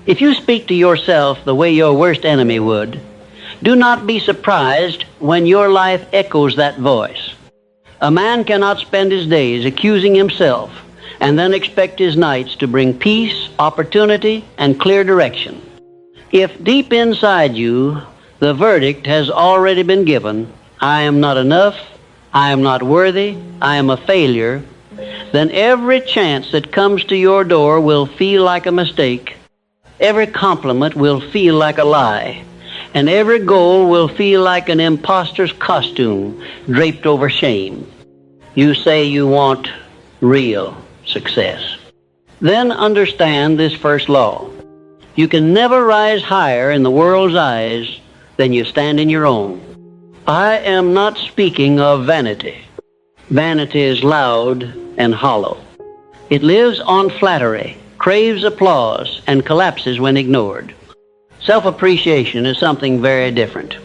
If you speak to yourself the way your worst enemy would, do not be surprised when your life echoes that voice. A man cannot spend his days accusing himself and then expect his nights to bring peace, opportunity, and clear direction. If deep inside you the verdict has already been given, I am not enough, I am not worthy, I am a failure, then every chance that comes to your door will feel like a mistake, every compliment will feel like a lie, and every goal will feel like an imposter's costume draped over shame. You say you want real success. Then understand this first law. You can never rise higher in the world's eyes than you stand in your own. I am not speaking of vanity. Vanity is loud and hollow. It lives on flattery, craves applause, and collapses when ignored. Self-appreciation is something very different.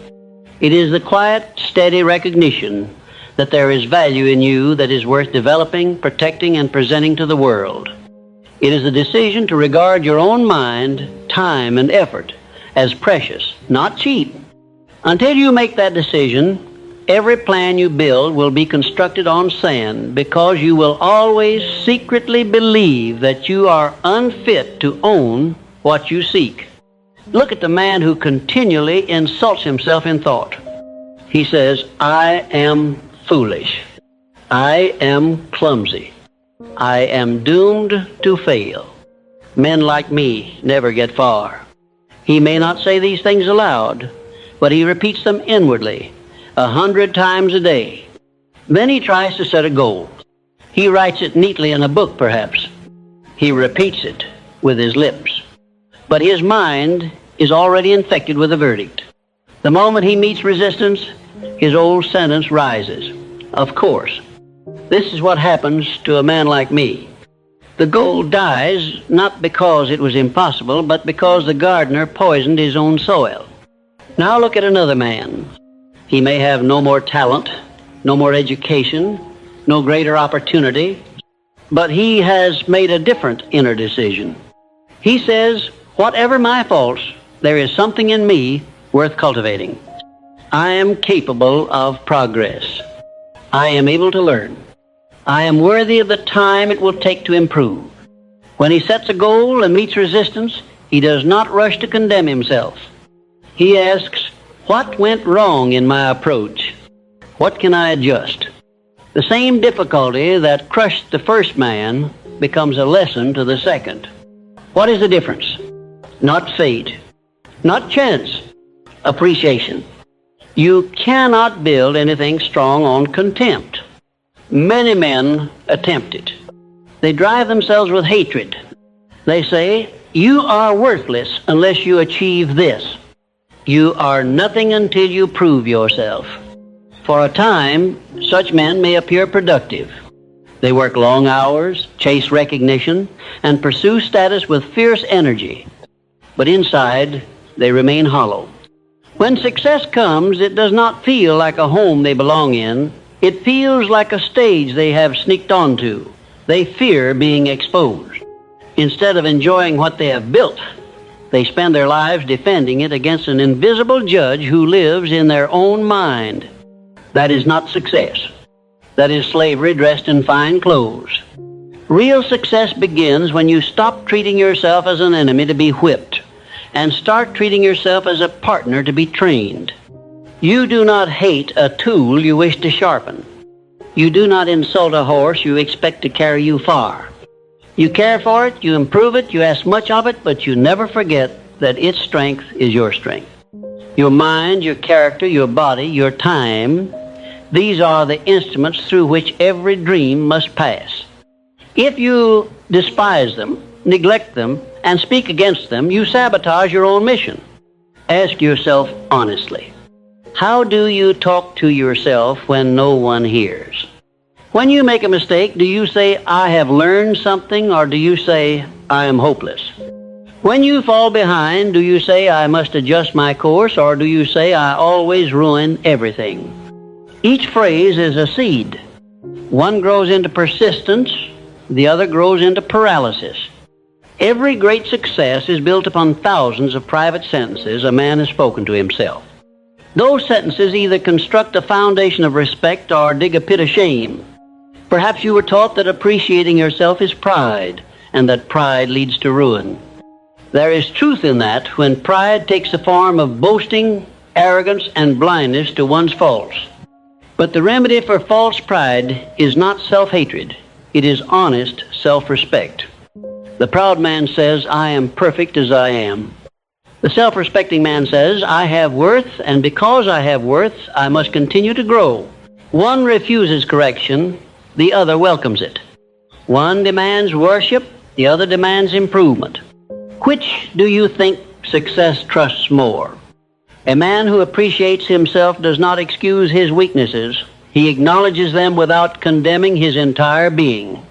It is the quiet, steady recognition that there is value in you that is worth developing, protecting, and presenting to the world. It is the decision to regard your own mind, time, and effort as precious, not cheap. Until you make that decision, every plan you build will be constructed on sand because you will always secretly believe that you are unfit to own what you seek. Look at the man who continually insults himself in thought. He says, I am foolish. I am clumsy. I am doomed to fail. Men like me never get far. He may not say these things aloud, but he repeats them inwardly 100 times a day. Then he tries to set a goal. He writes it neatly in a book, perhaps. He repeats it with his lips. But his mind is already infected with a verdict. The moment he meets resistance, his old sentence rises. Of course. This is what happens to a man like me. The goal dies not because it was impossible, but because the gardener poisoned his own soil. Now look at another man. He may have no more talent, no more education, no greater opportunity, but he has made a different inner decision. He says, whatever my faults, there is something in me worth cultivating. I am capable of progress. I am able to learn. I am worthy of the time it will take to improve. When he sets a goal and meets resistance, he does not rush to condemn himself. He asks, what went wrong in my approach? What can I adjust? The same difficulty that crushed the first man becomes a lesson to the second. What is the difference? Not fate, not chance, appreciation. You cannot build anything strong on contempt. Many men attempt it. They drive themselves with hatred. They say, you are worthless unless you achieve this. You are nothing until you prove yourself. For a time, such men may appear productive. They work long hours, chase recognition, and pursue status with fierce energy. But inside, they remain hollow. When success comes, it does not feel like a home they belong in. It feels like a stage they have sneaked onto. They fear being exposed. Instead of enjoying what they have built, they spend their lives defending it against an invisible judge who lives in their own mind. That is not success. That is slavery dressed in fine clothes. Real success begins when you stop treating yourself as an enemy to be whipped and start treating yourself as a partner to be trained. You do not hate a tool you wish to sharpen. You do not insult a horse you expect to carry you far. You care for it, you improve it, you ask much of it, but you never forget that its strength is your strength. Your mind, your character, your body, your time, these are the instruments through which every dream must pass. If you despise them, neglect them, and speak against them, you sabotage your own mission. Ask yourself honestly, how do you talk to yourself when no one hears? When you make a mistake, do you say, I have learned something, or do you say, I am hopeless? When you fall behind, do you say, I must adjust my course, or do you say, I always ruin everything? Each phrase is a seed. One grows into persistence, the other grows into paralysis. Every great success is built upon thousands of private sentences a man has spoken to himself. Those sentences either construct a foundation of respect or dig a pit of shame. Perhaps you were taught that appreciating yourself is pride, and that pride leads to ruin. There is truth in that when pride takes the form of boasting, arrogance, and blindness to one's faults. But the remedy for false pride is not self-hatred. It is honest self-respect. The proud man says, I am perfect as I am. The self-respecting man says, I have worth, and because I have worth, I must continue to grow. One refuses correction, the other welcomes it. One demands worship, the other demands improvement. Which do you think success trusts more? A man who appreciates himself does not excuse his weaknesses. He acknowledges them without condemning his entire being.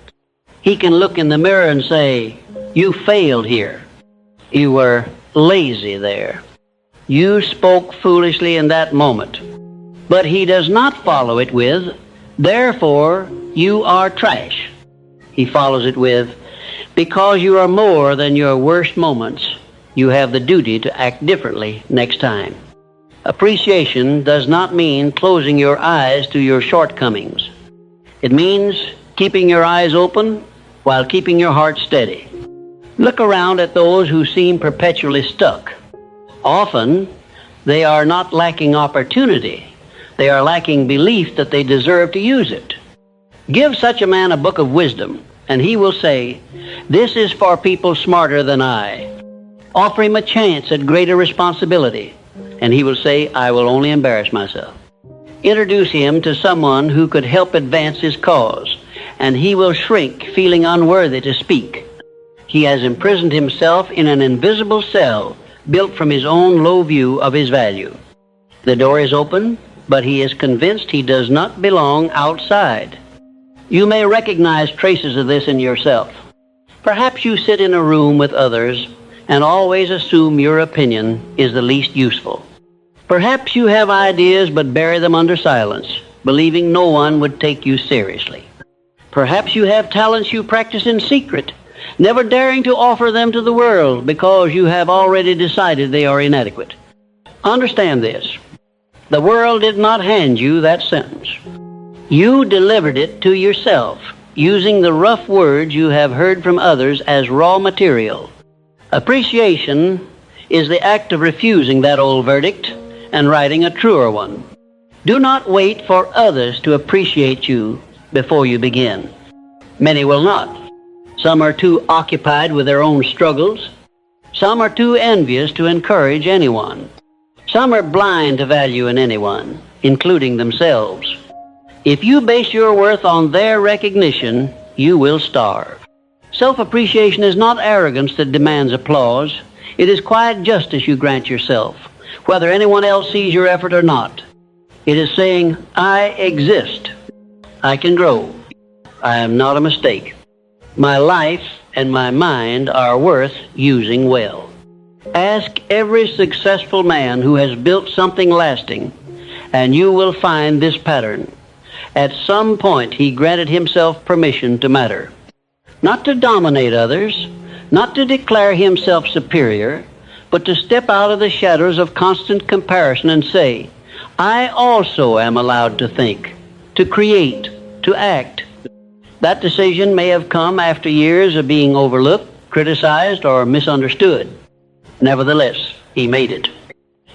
He can look in the mirror and say, you failed here. You were lazy there. You spoke foolishly in that moment. But he does not follow it with, therefore you are trash. He follows it with, because you are more than your worst moments, you have the duty to act differently next time. Appreciation does not mean closing your eyes to your shortcomings. It means keeping your eyes open while keeping your heart steady. Look around at those who seem perpetually stuck. Often, they are not lacking opportunity. They are lacking belief that they deserve to use it. Give such a man a book of wisdom, and he will say, this is for people smarter than I. Offer him a chance at greater responsibility, and he will say, I will only embarrass myself. Introduce him to someone who could help advance his cause, and he will shrink, feeling unworthy to speak. He has imprisoned himself in an invisible cell built from his own low view of his value. The door is open, but he is convinced he does not belong outside. You may recognize traces of this in yourself. Perhaps you sit in a room with others and always assume your opinion is the least useful. Perhaps you have ideas but bury them under silence, believing no one would take you seriously. Perhaps you have talents you practice in secret, never daring to offer them to the world because you have already decided they are inadequate. Understand this. The world did not hand you that sentence. You delivered it to yourself, using the rough words you have heard from others as raw material. Appreciation is the act of refusing that old verdict and writing a truer one. Do not wait for others to appreciate you before you begin. Many will not. Some are too occupied with their own struggles. Some are too envious to encourage anyone. Some are blind to value in anyone, including themselves. If you base your worth on their recognition, you will starve. Self-appreciation is not arrogance that demands applause. It is quiet justice you grant yourself, whether anyone else sees your effort or not. It is saying, I exist. I can grow. I am not a mistake. My life and my mind are worth using well. Ask every successful man who has built something lasting, and you will find this pattern. At some point, he granted himself permission to matter. Not to dominate others, not to declare himself superior, but to step out of the shadows of constant comparison and say, I also am allowed to think, to create, to act. That decision may have come after years of being overlooked, criticized, or misunderstood. Nevertheless, he made it.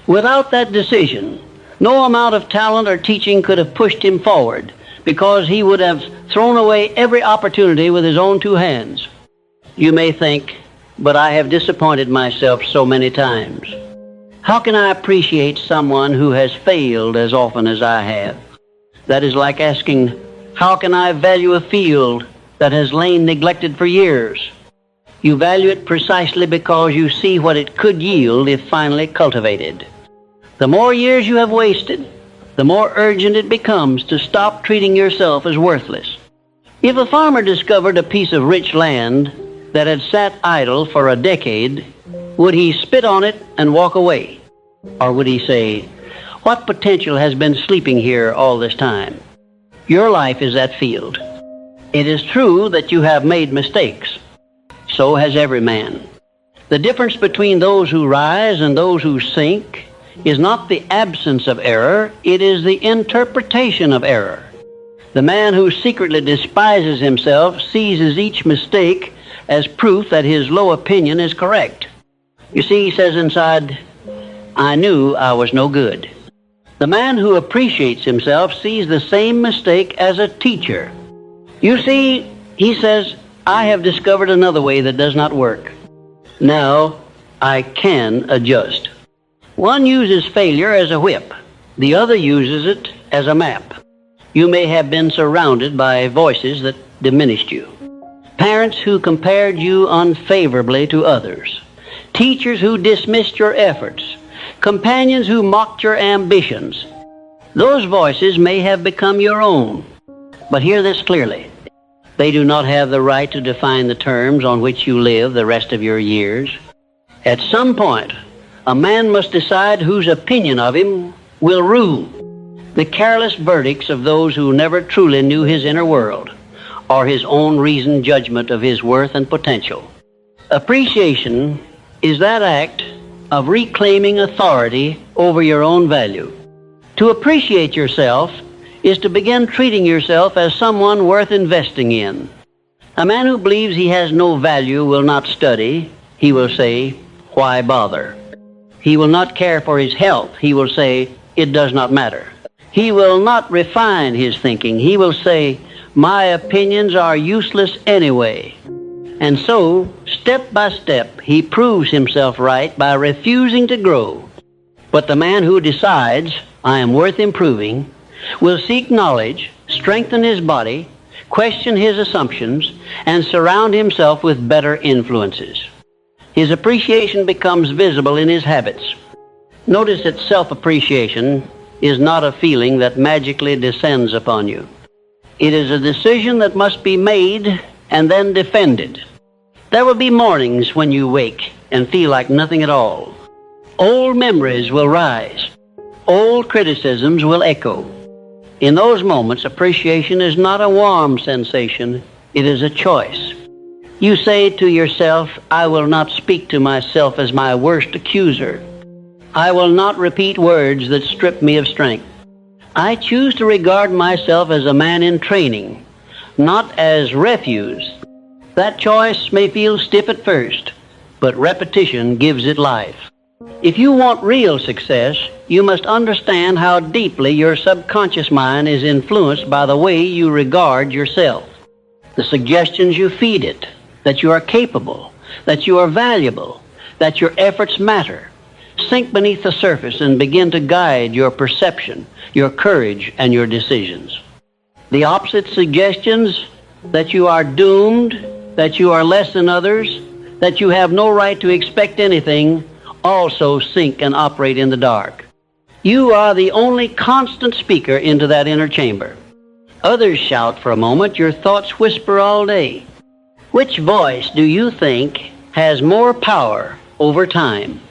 Without that decision, no amount of talent or teaching could have pushed him forward, because he would have thrown away every opportunity with his own two hands. You may think, but I have disappointed myself so many times. How can I appreciate someone who has failed as often as I have? That is like asking, how can I value a field that has lain neglected for years? You value it precisely because you see what it could yield if finally cultivated. The more years you have wasted, the more urgent it becomes to stop treating yourself as worthless. If a farmer discovered a piece of rich land that had sat idle for a decade, would he spit on it and walk away? Or would he say, what potential has been sleeping here all this time? Your life is that field. It is true that you have made mistakes. So has every man. The difference between those who rise and those who sink is not the absence of error, it is the interpretation of error. The man who secretly despises himself seizes each mistake as proof that his low opinion is correct. You see, he says inside, I knew I was no good. The man who appreciates himself sees the same mistake as a teacher. You see, he says, I have discovered another way that does not work. Now I can adjust. One uses failure as a whip. The other uses it as a map. You may have been surrounded by voices that diminished you. Parents who compared you unfavorably to others. Teachers who dismissed your efforts. Companions who mocked your ambitions. Those voices may have become your own. But hear this clearly. They do not have the right to define the terms on which you live the rest of your years. At some point, a man must decide whose opinion of him will rule. The careless verdicts of those who never truly knew his inner world, or his own reasoned judgment of his worth and potential. Appreciation is that act of reclaiming authority over your own value. To appreciate yourself is to begin treating yourself as someone worth investing in. A man who believes he has no value will not study. He will say, why bother? He will not care for his health. He will say, it does not matter. He will not refine his thinking. He will say, my opinions are useless anyway. And so, step by step, he proves himself right by refusing to grow. But the man who decides, I am worth improving, will seek knowledge, strengthen his body, question his assumptions, and surround himself with better influences. His appreciation becomes visible in his habits. Notice that self-appreciation is not a feeling that magically descends upon you. It is a decision that must be made and then defended. There will be mornings when you wake and feel like nothing at all. Old memories will rise. Old criticisms will echo. In those moments, appreciation is not a warm sensation, it is a choice. You say to yourself, I will not speak to myself as my worst accuser. I will not repeat words that strip me of strength. I choose to regard myself as a man in training, not as refuse. That choice may feel stiff at first, but repetition gives it life. If you want real success, you must understand how deeply your subconscious mind is influenced by the way you regard yourself. The suggestions you feed it, that you are capable, that you are valuable, that your efforts matter, sink beneath the surface and begin to guide your perception, your courage, and your decisions. The opposite suggestions, that you are doomed, that you are less than others, that you have no right to expect anything, also sink and operate in the dark. You are the only constant speaker into that inner chamber. Others shout for a moment, your thoughts whisper all day. Which voice do you think has more power over time?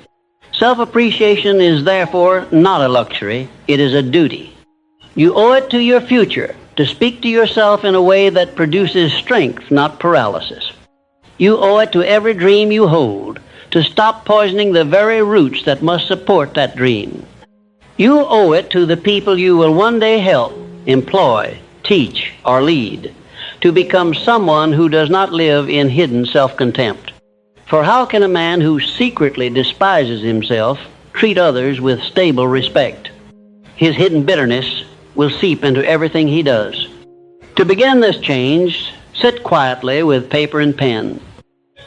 Self-appreciation is therefore not a luxury, it is a duty. You owe it to your future to speak to yourself in a way that produces strength, not paralysis. You owe it to every dream you hold to stop poisoning the very roots that must support that dream. You owe it to the people you will one day help, employ, teach, or lead, to become someone who does not live in hidden self-contempt. For how can a man who secretly despises himself treat others with stable respect? His hidden bitterness will seep into everything he does. To begin this change, sit quietly with paper and pen.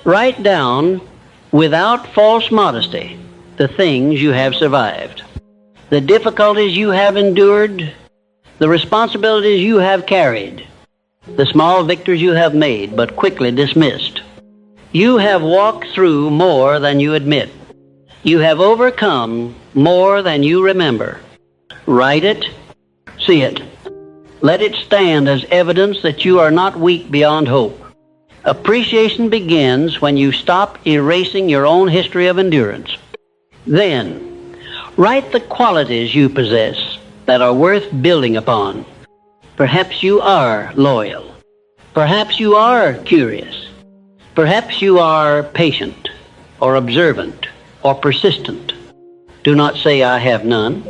Write down, without false modesty, the things you have survived, the difficulties you have endured, the responsibilities you have carried, the small victories you have made but quickly dismissed. You have walked through more than you admit. You have overcome more than you remember. Write it, see it. Let it stand as evidence that you are not weak beyond hope. Appreciation begins when you stop erasing your own history of endurance. Then, write the qualities you possess that are worth building upon. Perhaps you are loyal. Perhaps you are curious. Perhaps you are patient or observant or persistent. Do not say, I have none.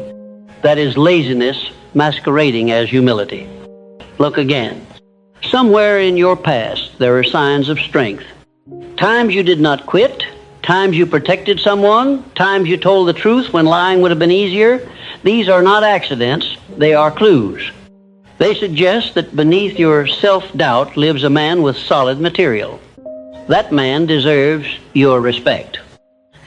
That is laziness masquerading as humility. Look again. Somewhere in your past there are signs of strength. Times you did not quit, times you protected someone, times you told the truth when lying would have been easier. These are not accidents, they are clues. They suggest that beneath your self-doubt lives a man with solid material. That man deserves your respect.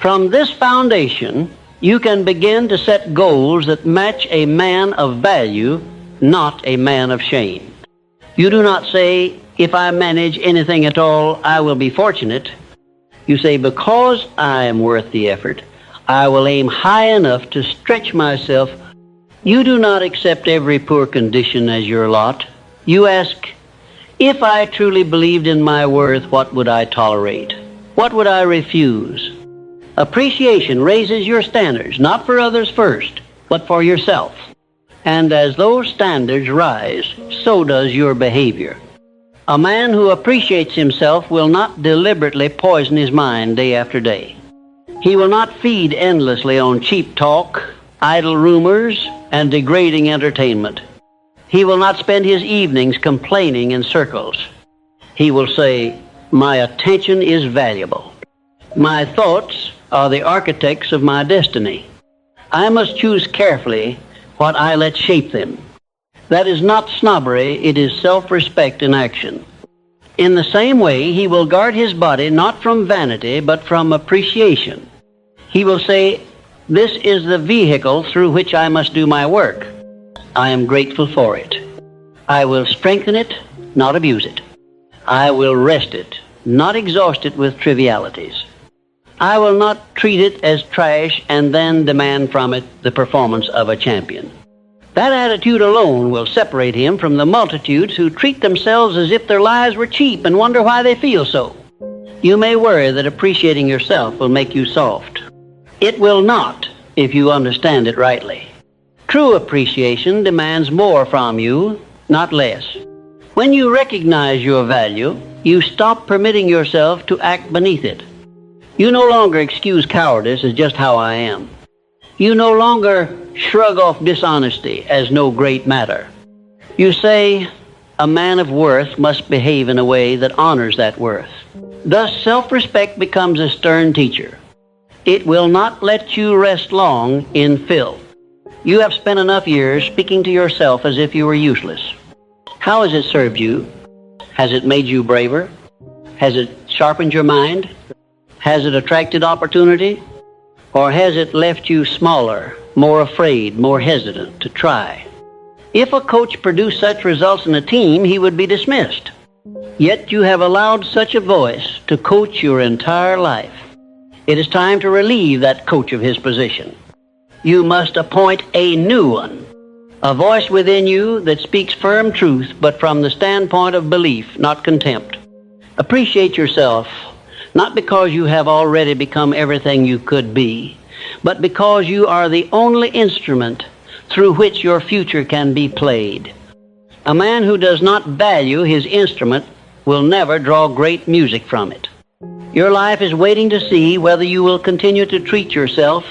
From this foundation, you can begin to set goals that match a man of value, not a man of shame. You do not say, if I manage anything at all, I will be fortunate. You say, because I am worth the effort, I will aim high enough to stretch myself. You do not accept every poor condition as your lot. You ask, if I truly believed in my worth, what would I tolerate? What would I refuse? Appreciation raises your standards, not for others first, but for yourself. And as those standards rise, so does your behavior. A man who appreciates himself will not deliberately poison his mind day after day. He will not feed endlessly on cheap talk, idle rumors, and degrading entertainment. He will not spend his evenings complaining in circles. He will say, my attention is valuable. My thoughts are the architects of my destiny. I must choose carefully what I let shape them. That is not snobbery, it is self-respect in action. In the same way, he will guard his body not from vanity, but from appreciation. He will say, this is the vehicle through which I must do my work. I am grateful for it. I will strengthen it, not abuse it. I will rest it, not exhaust it with trivialities. I will not treat it as trash and then demand from it the performance of a champion. That attitude alone will separate him from the multitudes who treat themselves as if their lives were cheap and wonder why they feel so. You may worry that appreciating yourself will make you soft. It will not, if you understand it rightly. True appreciation demands more from you, not less. When you recognize your value, you stop permitting yourself to act beneath it. You no longer excuse cowardice as just how I am. You no longer shrug off dishonesty as no great matter. You say, a man of worth must behave in a way that honors that worth. Thus, self-respect becomes a stern teacher. It will not let you rest long in filth. You have spent enough years speaking to yourself as if you were useless. How has it served you? Has it made you braver? Has it sharpened your mind? Has it attracted opportunity? Or has it left you smaller, more afraid, more hesitant to try? If a coach produced such results in a team, he would be dismissed. Yet you have allowed such a voice to coach your entire life. It is time to relieve that coach of his position. You must appoint a new one, a voice within you that speaks firm truth, but from the standpoint of belief, not contempt. Appreciate yourself, not because you have already become everything you could be, but because you are the only instrument through which your future can be played. A man who does not value his instrument will never draw great music from it. Your life is waiting to see whether you will continue to treat yourself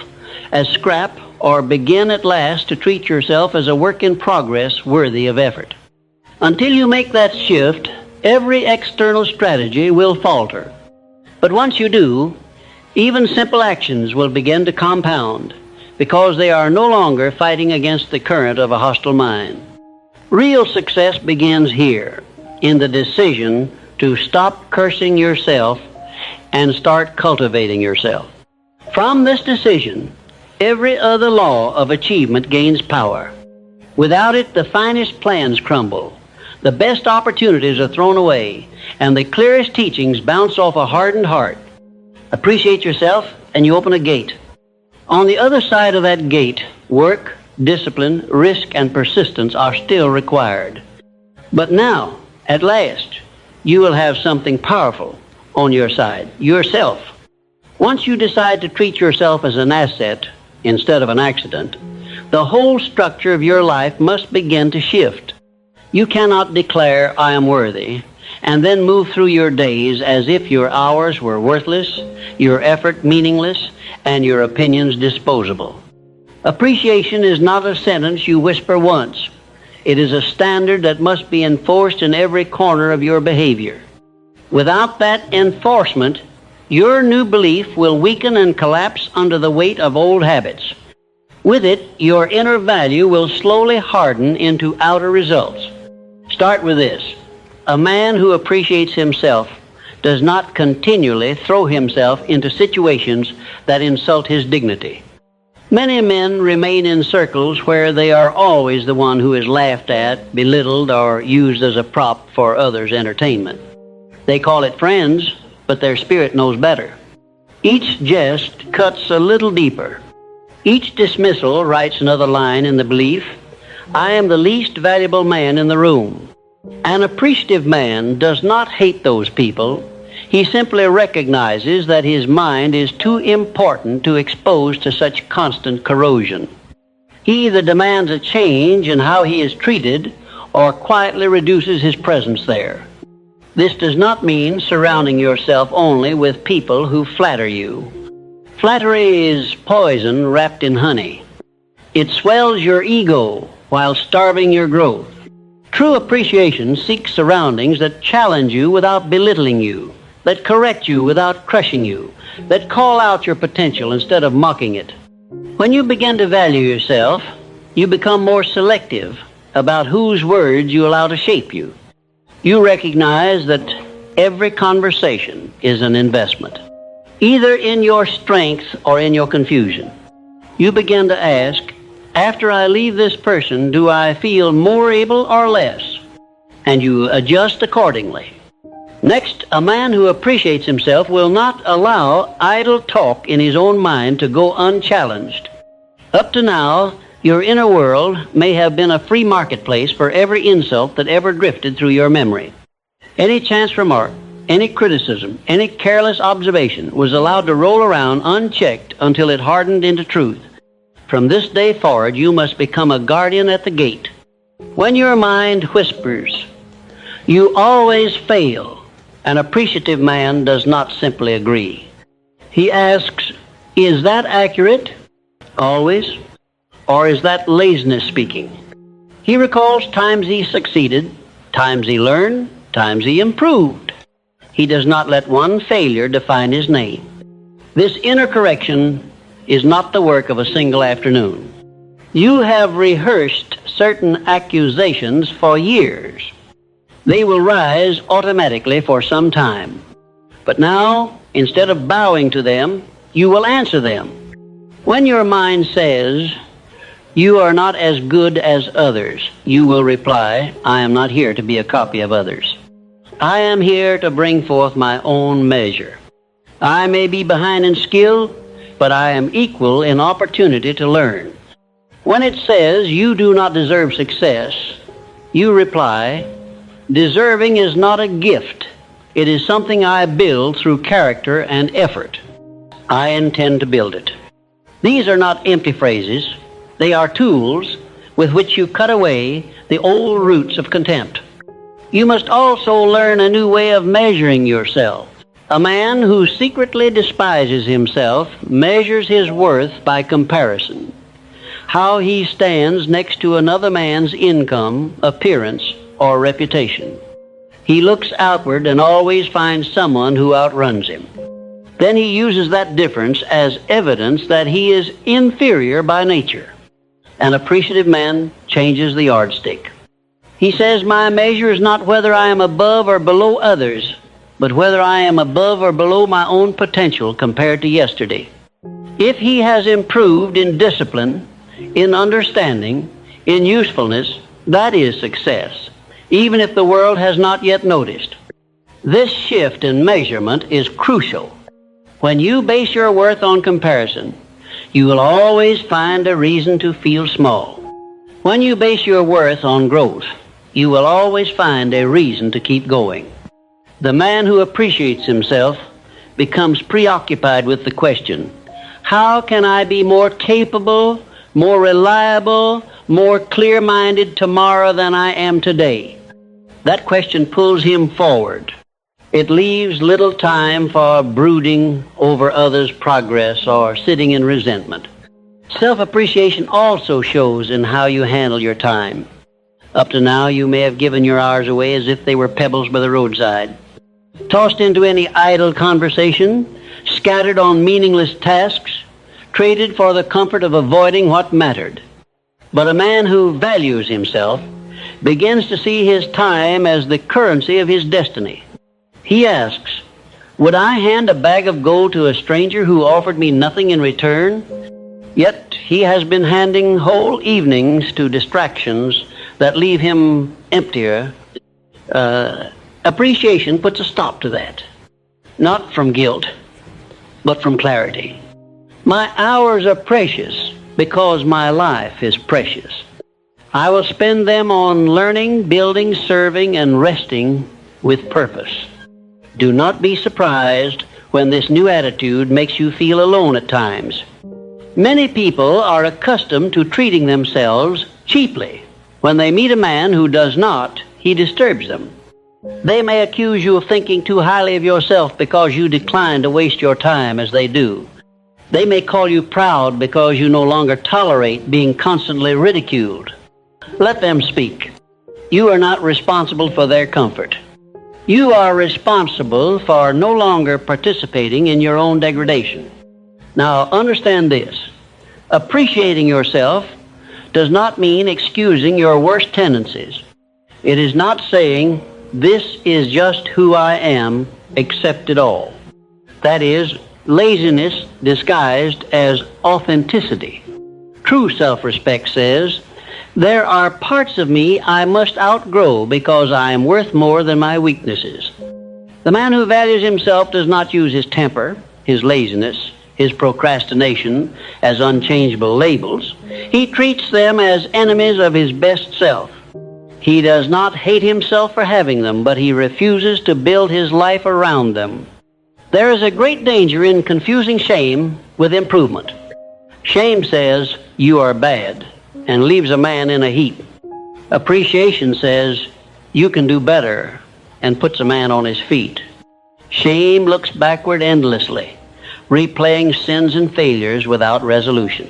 as scrap or begin at last to treat yourself as a work in progress worthy of effort. Until you make that shift, every external strategy will falter. But once you do, even simple actions will begin to compound because they are no longer fighting against the current of a hostile mind. Real success begins here, in the decision to stop cursing yourself and start cultivating yourself. From this decision, every other law of achievement gains power. Without it, the finest plans crumble, the best opportunities are thrown away, and the clearest teachings bounce off a hardened heart. Appreciate yourself, and you open a gate. On the other side of that gate, work, discipline, risk, and persistence are still required. But now, at last, you will have something powerful on your side, yourself. Once you decide to treat yourself as an asset instead of an accident, the whole structure of your life must begin to shift. You cannot declare, I am worthy, and then move through your days as if your hours were worthless, your effort meaningless, and your opinions disposable. Appreciation is not a sentence you whisper once. It is a standard that must be enforced in every corner of your behavior. Without that enforcement, your new belief will weaken and collapse under the weight of old habits. With it, your inner value will slowly harden into outer results. Start with this. A man who appreciates himself does not continually throw himself into situations that insult his dignity. Many men remain in circles where they are always the one who is laughed at, belittled, or used as a prop for others' entertainment. They call it friends, but their spirit knows better. Each jest cuts a little deeper. Each dismissal writes another line in the belief, I am the least valuable man in the room. An appreciative man does not hate those people. He simply recognizes that his mind is too important to expose to such constant corrosion. He either demands a change in how he is treated or quietly reduces his presence there. This does not mean surrounding yourself only with people who flatter you. Flattery is poison wrapped in honey. It swells your ego while starving your growth. True appreciation seeks surroundings that challenge you without belittling you, that correct you without crushing you, that call out your potential instead of mocking it. When you begin to value yourself, you become more selective about whose words you allow to shape you. You recognize that every conversation is an investment, either in your strength or in your confusion. You begin to ask, after I leave this person, do I feel more able or less? And you adjust accordingly. Next, a man who appreciates himself will not allow idle talk in his own mind to go unchallenged. Up to now, your inner world may have been a free marketplace for every insult that ever drifted through your memory. Any chance remark, any criticism, any careless observation was allowed to roll around unchecked until it hardened into truth. From this day forward, you must become a guardian at the gate. When your mind whispers, you always fail, an appreciative man does not simply agree. He asks, is that accurate? Always? Or is that laziness speaking? He recalls times he succeeded, times he learned, times he improved. He does not let one failure define his name. This inner correction is not the work of a single afternoon. You have rehearsed certain accusations for years. They will rise automatically for some time. But now, instead of bowing to them, you will answer them. When your mind says, you are not as good as others, you will reply, I am not here to be a copy of others. I am here to bring forth my own measure. I may be behind in skill, but I am equal in opportunity to learn. When it says you do not deserve success, you reply, deserving is not a gift. It is something I build through character and effort. I intend to build it. These are not empty phrases. They are tools with which you cut away the old roots of contempt. You must also learn a new way of measuring yourself. A man who secretly despises himself measures his worth by comparison. How he stands next to another man's income, appearance, or reputation. He looks outward and always finds someone who outruns him. Then he uses that difference as evidence that he is inferior by nature. An appreciative man changes the yardstick. He says, my measure is not whether I am above or below others, but whether I am above or below my own potential compared to yesterday. If he has improved in discipline, in understanding, in usefulness, that is success, even if the world has not yet noticed. This shift in measurement is crucial. When you base your worth on comparison, you will always find a reason to feel small. When you base your worth on growth, you will always find a reason to keep going. The man who appreciates himself becomes preoccupied with the question, how can I be more capable, more reliable, more clear-minded tomorrow than I am today? That question pulls him forward. It leaves little time for brooding over others' progress or sitting in resentment. Self-appreciation also shows in how you handle your time. Up to now, you may have given your hours away as if they were pebbles by the roadside, tossed into any idle conversation, scattered on meaningless tasks, traded for the comfort of avoiding what mattered. But a man who values himself begins to see his time as the currency of his destiny. He asks, would I hand a bag of gold to a stranger who offered me nothing in return? Yet he has been handing whole evenings to distractions that leave him emptier. Appreciation puts a stop to that. Not from guilt, but from clarity. My hours are precious because my life is precious. I will spend them on learning, building, serving, and resting with purpose. Do not be surprised when this new attitude makes you feel alone at times. Many people are accustomed to treating themselves cheaply. When they meet a man who does not, he disturbs them. They may accuse you of thinking too highly of yourself because you decline to waste your time as they do. They may call you proud because you no longer tolerate being constantly ridiculed. Let them speak. You are not responsible for their comfort. You are responsible for no longer participating in your own degradation. Now, understand this. Appreciating yourself does not mean excusing your worst tendencies. It is not saying, this is just who I am, accept it all. That is, laziness disguised as authenticity. True self-respect says, there are parts of me I must outgrow because I am worth more than my weaknesses. The man who values himself does not use his temper, his laziness, his procrastination as unchangeable labels. He treats them as enemies of his best self. He does not hate himself for having them, but he refuses to build his life around them. There is a great danger in confusing shame with improvement. Shame says, you are bad, and leaves a man in a heap. Appreciation says, you can do better, and puts a man on his feet. Shame looks backward endlessly, replaying sins and failures without resolution.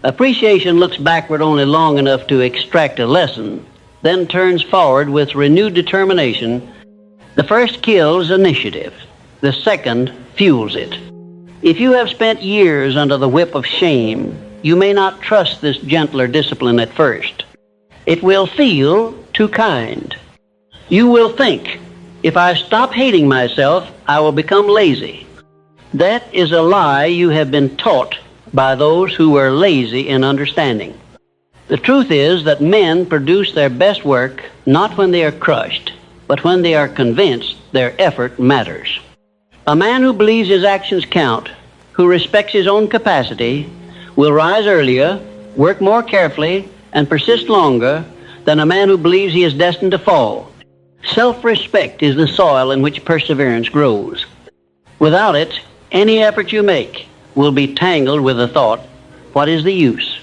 Appreciation looks backward only long enough to extract a lesson, then turns forward with renewed determination. The first kills initiative. The second fuels it. If you have spent years under the whip of shame, you may not trust this gentler discipline at first. It will feel too kind. You will think, if I stop hating myself, I will become lazy. That is a lie you have been taught by those who were lazy in understanding. The truth is that men produce their best work not when they are crushed, but when they are convinced their effort matters. A man who believes his actions count, who respects his own capacity, will rise earlier, work more carefully, and persist longer than a man who believes he is destined to fall. Self-respect is the soil in which perseverance grows. Without it, any effort you make will be tangled with the thought, what is the use?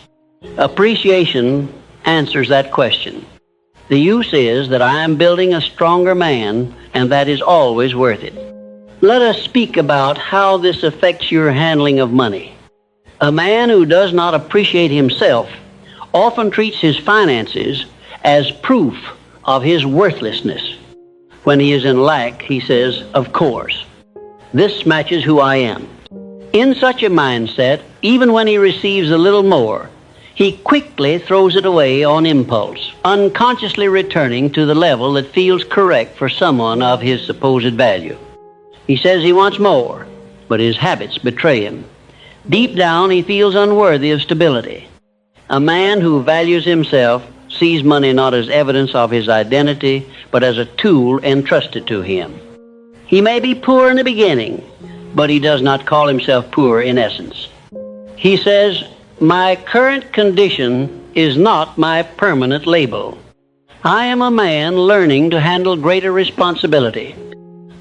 Appreciation answers that question. The use is that I am building a stronger man, and that is always worth it. Let us speak about how this affects your handling of money. A man who does not appreciate himself often treats his finances as proof of his worthlessness. When he is in lack, he says, of course. This matches who I am. In such a mindset, even when he receives a little more, he quickly throws it away on impulse, unconsciously returning to the level that feels correct for someone of his supposed value. He says he wants more, but his habits betray him. Deep down, he feels unworthy of stability. A man who values himself sees money not as evidence of his identity, but as a tool entrusted to him. He may be poor in the beginning, but he does not call himself poor in essence. He says, my current condition is not my permanent label. I am a man learning to handle greater responsibility.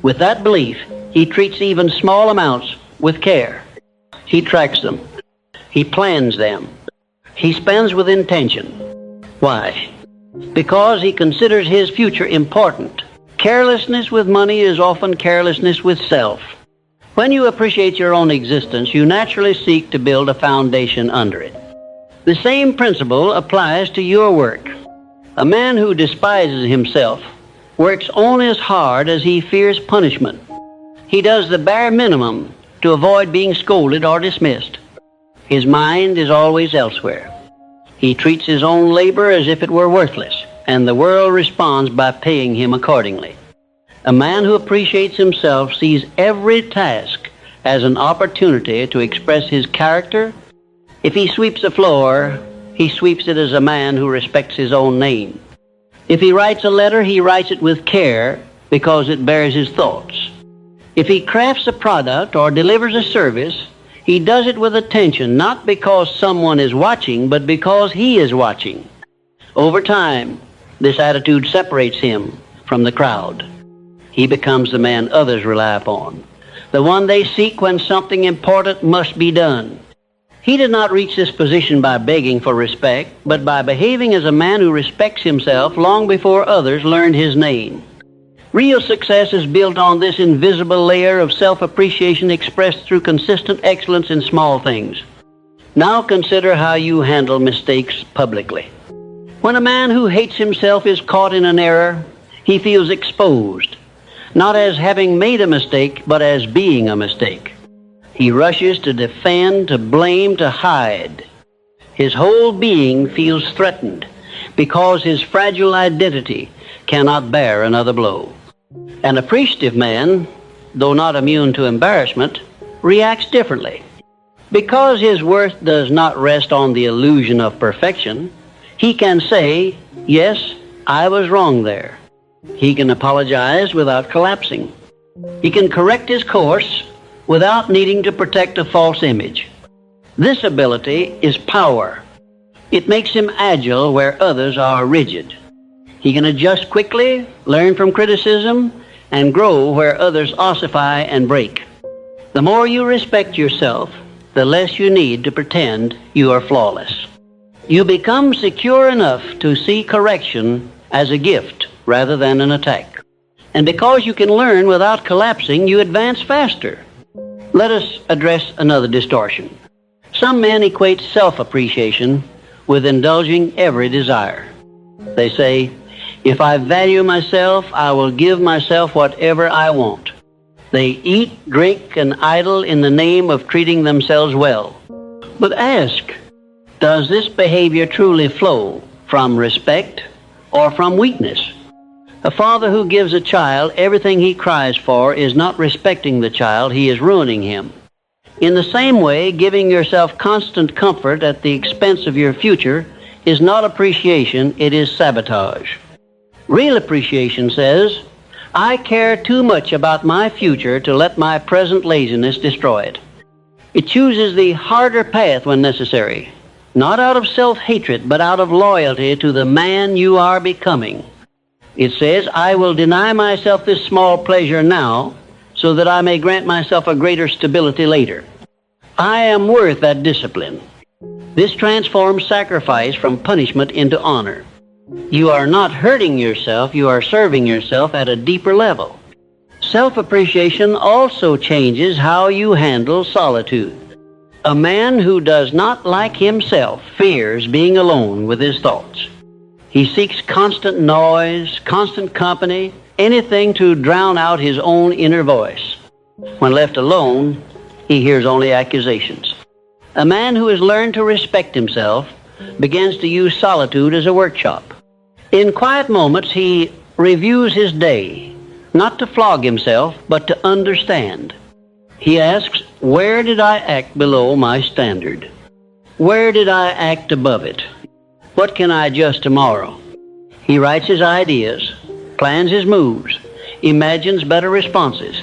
With that belief, he treats even small amounts with care. He tracks them. He plans them. He spends with intention. Why? because he considers his future important. Carelessness with money is often carelessness with self. When you appreciate your own existence, you naturally seek to build a foundation under it. The same principle applies to your work. A man who despises himself works only as hard as he fears punishment. He does the bare minimum to avoid being scolded or dismissed. His mind is always elsewhere. He treats his own labor as if it were worthless, and the world responds by paying him accordingly. A man who appreciates himself sees every task as an opportunity to express his character. If he sweeps a floor, he sweeps it as a man who respects his own name. If he writes a letter, he writes it with care because it bears his thoughts. If he crafts a product or delivers a service, he does it with attention, not because someone is watching, but because he is watching. Over time, this attitude separates him from the crowd. He becomes the man others rely upon, the one they seek when something important must be done. He did not reach this position by begging for respect, but by behaving as a man who respects himself long before others learned his name. Real success is built on this invisible layer of self-appreciation expressed through consistent excellence in small things. Now consider how you handle mistakes publicly. When a man who hates himself is caught in an error, he feels exposed, not as having made a mistake, but as being a mistake. He rushes to defend, to blame, to hide. His whole being feels threatened because his fragile identity cannot bear another blow. An appreciative man, though not immune to embarrassment, reacts differently. Because his worth does not rest on the illusion of perfection, he can say, "Yes, I was wrong there." He can apologize without collapsing. He can correct his course without needing to protect a false image. This ability is power. It makes him agile where others are rigid. He can adjust quickly, learn from criticism, and grow where others ossify and break. The more you respect yourself, the less you need to pretend you are flawless. You become secure enough to see correction as a gift rather than an attack. And because you can learn without collapsing, you advance faster. Let us address another distortion. Some men equate self-appreciation with indulging every desire. They say, "If I value myself, I will give myself whatever I want." They eat, drink, and idle in the name of treating themselves well. But ask, does this behavior truly flow from respect or from weakness? A father who gives a child everything he cries for is not respecting the child, he is ruining him. In the same way, giving yourself constant comfort at the expense of your future is not appreciation, it is sabotage. Real appreciation says, "I care too much about my future to let my present laziness destroy it." It chooses the harder path when necessary, not out of self-hatred, but out of loyalty to the man you are becoming. It says, "I will deny myself this small pleasure now, so that I may grant myself a greater stability later. I am worth that discipline." This transforms sacrifice from punishment into honor. You are not hurting yourself, you are serving yourself at a deeper level. Self-appreciation also changes how you handle solitude. A man who does not like himself fears being alone with his thoughts. He seeks constant noise, constant company, anything to drown out his own inner voice. When left alone, he hears only accusations. A man who has learned to respect himself begins to use solitude as a workshop. In quiet moments, he reviews his day, not to flog himself, but to understand. He asks, where did I act below my standard? Where did I act above it? What can I adjust tomorrow? He writes his ideas, plans his moves, imagines better responses.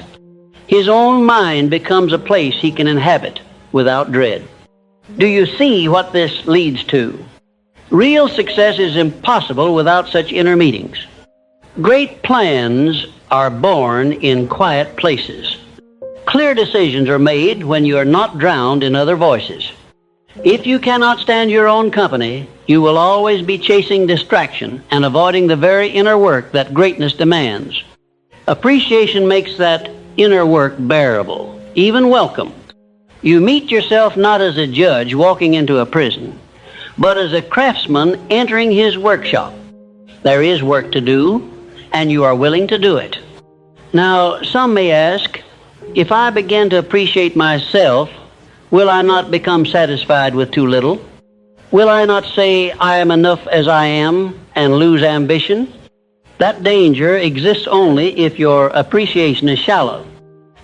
His own mind becomes a place he can inhabit without dread. Do you see what this leads to? Real success is impossible without such inner meetings. Great plans are born in quiet places. Clear decisions are made when you are not drowned in other voices. If you cannot stand your own company, You will always be chasing distraction and avoiding the very inner work that greatness demands. Appreciation makes that inner work bearable, even welcome. You meet yourself not as a judge walking into a prison, but as a craftsman entering his workshop. There is work to do, and you are willing to do it. Now, some may ask, if I begin to appreciate myself, will I not become satisfied with too little? Will I not say I am enough as I am and lose ambition? That danger exists only if your appreciation is shallow.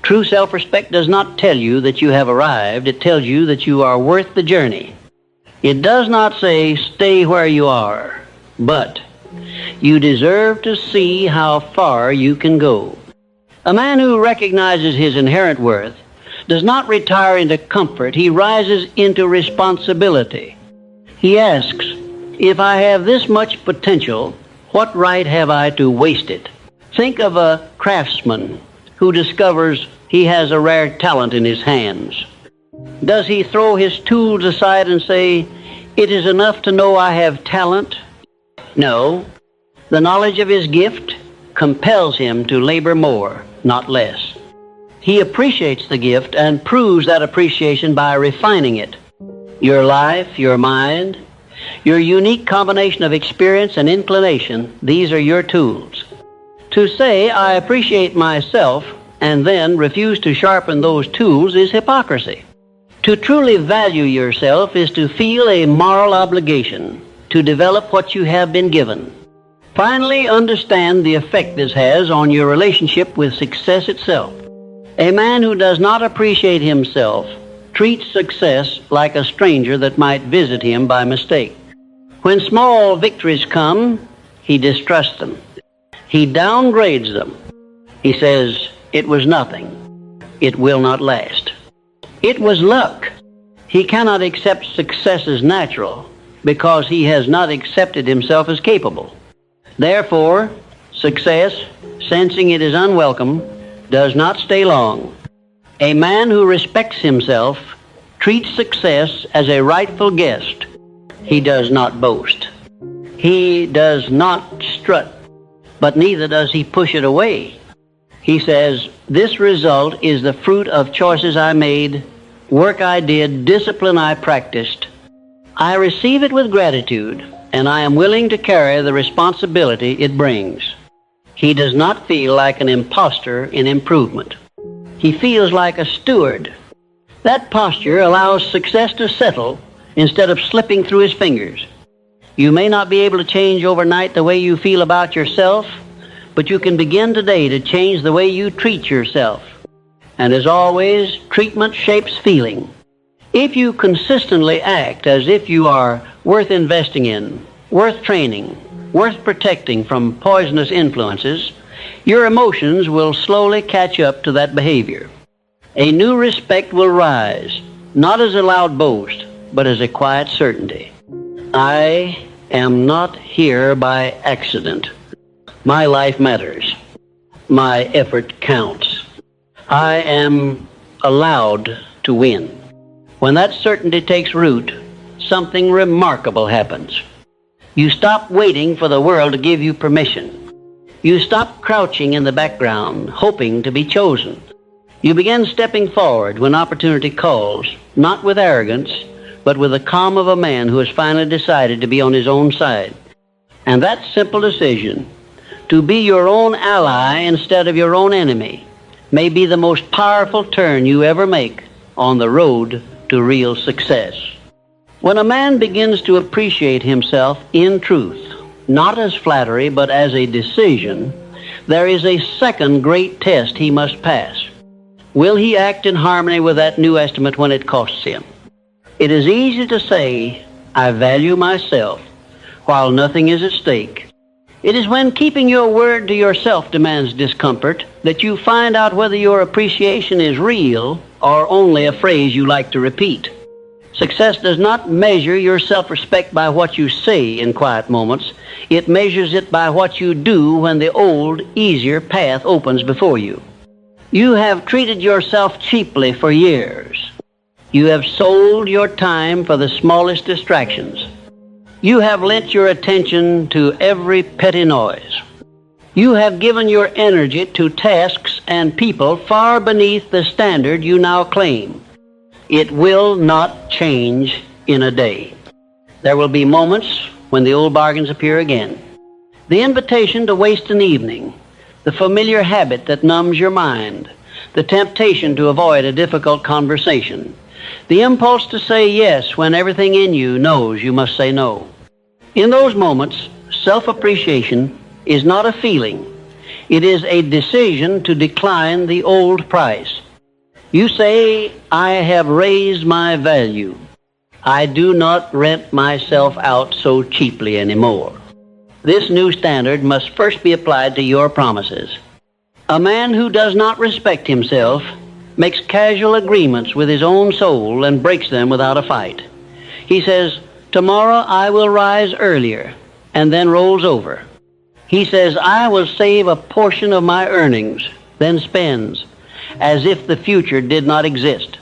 True self-respect does not tell you that you have arrived. It tells you that you are worth the journey. It does not say stay where you are, but you deserve to see how far you can go. A man who recognizes his inherent worth does not retire into comfort. He rises into responsibility. He asks, if I have this much potential, what right have I to waste it? Think of a craftsman who discovers he has a rare talent in his hands. Does he throw his tools aside and say, it is enough to know I have talent? No. The knowledge of his gift compels him to labor more, not less. He appreciates the gift and proves that appreciation by refining it. Your life, your mind, your unique combination of experience and inclination, these are your tools. To say, I appreciate myself, and then refuse to sharpen those tools is hypocrisy. To truly value yourself is to feel a moral obligation to develop what you have been given. Finally, understand the effect this has on your relationship with success itself. A man who does not appreciate himself treats success like a stranger that might visit him by mistake. When small victories come, he distrusts them. He downgrades them. He says, it was nothing. It will not last. It was luck. He cannot accept success as natural because he has not accepted himself as capable. Therefore, success, sensing it is unwelcome, does not stay long. A man who respects himself treats success as a rightful guest. He does not boast. He does not strut, but neither does he push it away. He says, this result is the fruit of choices I made, work I did, discipline I practiced. I receive it with gratitude, and I am willing to carry the responsibility it brings. He does not feel like an imposter in improvement. He feels like a steward. That posture allows success to settle instead of slipping through his fingers. You may not be able to change overnight the way you feel about yourself, but you can begin today to change the way you treat yourself. And as always, treatment shapes feeling. If you consistently act as if you are worth investing in, worth training, worth protecting from poisonous influences, your emotions will slowly catch up to that behavior. A new respect will rise, not as a loud boast, but as a quiet certainty. I am not here by accident. My life matters. My effort counts. I am allowed to win. When that certainty takes root, something remarkable happens. You stop waiting for the world to give you permission. You stop crouching in the background, hoping to be chosen. You begin stepping forward when opportunity calls, not with arrogance, but with the calm of a man who has finally decided to be on his own side. And that simple decision, to be your own ally instead of your own enemy, may be the most powerful turn you ever make on the road to real success. When a man begins to appreciate himself in truth, not as flattery but as a decision, there is a second great test he must pass. Will he act in harmony with that new estimate when it costs him? It is easy to say, I value myself, while nothing is at stake. It is when keeping your word to yourself demands discomfort that you find out whether your appreciation is real or only a phrase you like to repeat. Success does not measure your self-respect by what you say in quiet moments. It measures it by what you do when the old, easier path opens before you. You have treated yourself cheaply for years. You have sold your time for the smallest distractions. You have lent your attention to every petty noise. You have given your energy to tasks and people far beneath the standard you now claim. It will not change in a day. There will be moments when the old bargains appear again. The invitation to waste an evening, the familiar habit that numbs your mind, the temptation to avoid a difficult conversation, the impulse to say yes when everything in you knows you must say no. In those moments, self-appreciation is not a feeling. It is a decision to decline the old price. You say, I have raised my value. I do not rent myself out so cheaply anymore. This new standard must first be applied to your promises. A man who does not respect himself makes casual agreements with his own soul and breaks them without a fight. He says, tomorrow I will rise earlier, and then rolls over. He says, I will save a portion of my earnings, then spends, as if the future did not exist.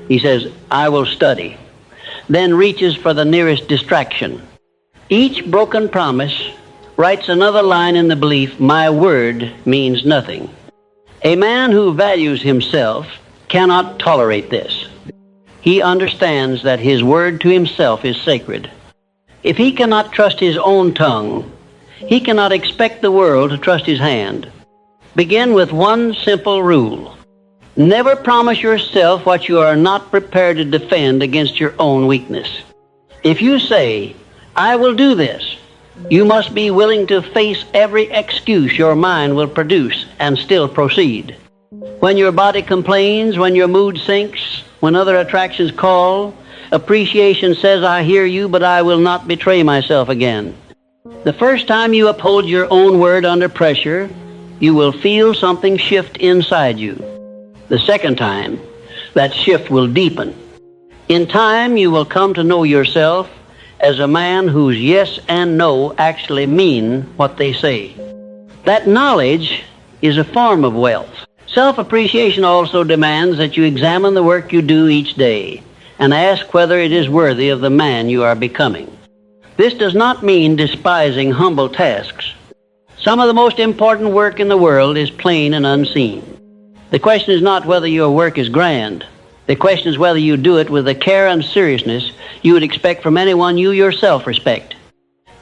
He says, I will study, then reaches for the nearest distraction. Each broken promise writes another line in the belief, my word means nothing. A man who values himself cannot tolerate this. He understands that his word to himself is sacred. If he cannot trust his own tongue, he cannot expect the world to trust his hand. Begin with one simple rule. Never promise yourself what you are not prepared to defend against your own weakness. If you say, I will do this, you must be willing to face every excuse your mind will produce and still proceed. When your body complains, when your mood sinks, when other attractions call, appreciation says, I hear you, but I will not betray myself again. The first time you uphold your own word under pressure, you will feel something shift inside you. The second time, that shift will deepen. In time, you will come to know yourself as a man whose yes and no actually mean what they say. That knowledge is a form of wealth. Self-appreciation also demands that you examine the work you do each day and ask whether it is worthy of the man you are becoming. This does not mean despising humble tasks. Some of the most important work in the world is plain and unseen. The question is not whether your work is grand. The question is whether you do it with the care and seriousness you would expect from anyone you yourself respect.